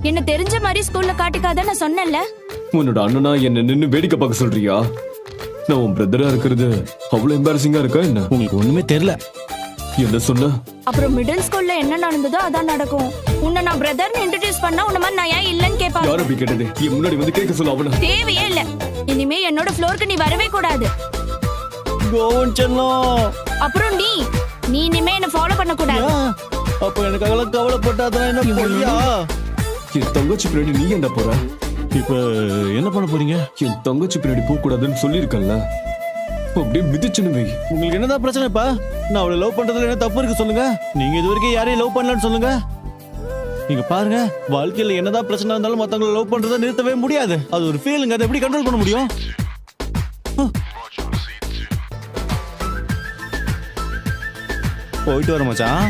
என்ன தெரிஞ்ச மாதிரி ஸ்கூல்ல காட்டிக்காத நான் சொன்னேன்ல. உன்னோட அண்ணனா என்ன நின்னு வேடிக்கை பார்க்க சொல்றியா? நான் உன் பிரதரா இருக்கிறது அவ்வளவு எம்பாரசிங்கா இருக்கா என்ன? உங்களுக்கு ஒண்ணுமே தெரியல. என்ன சொன்ன? அப்புறம் மிடில் ஸ்கூல்ல என்ன நடந்ததோ அதான் நடக்கும். உன்னை நான் பிரதர்னு இன்ட்ரோடியூஸ் பண்ணா உன்ன மாதிரி நான் ஏன் இல்லன்னு கேட்பாங்க. யாரும் அப்படி கேட்டது? என் முன்னாடி வந்து கேட்க சொல்ல அவன. தேவையே இல்ல. இனிமே என்னோட ஃப்ளோருக்கு நீ வரவே கூடாது. கோவன் செல்லம். அப்புறம் நீ இனிமே என்ன ஃபாலோ பண்ண கூடாது. அப்ப எனக்காக கவலைப்பட்டாதான் என்ன பொய்யா? என் தங்கச்சி பின்னாடி நீ என்ன போற? இப்ப என்ன பண்ண போறீங்க? என் தங்கச்சி பின்னாடி போக கூடாதுன்னு சொல்லியிருக்கல, அப்படியே மிதிச்சுன்னு வை. உங்களுக்கு என்னதான் பிரச்சனைப்பா? நான் அவளை லவ் பண்றதுல என்ன தப்பு இருக்கு சொல்லுங்க. நீங்க இது வரைக்கும் யாரையும் லவ் பண்ணலன்னு சொல்லுங்க. நீங்க பாருங்க, வாழ்க்கையில என்னதான் பிரச்சனை இருந்தாலும் மத்தவங்களை லவ் பண்றதை நிறுத்தவே முடியாது. அது ஒரு ஃபீலிங், அதை எப்படி கண்ட்ரோல் பண்ண முடியும்? போயிட்டு வர மச்சான்.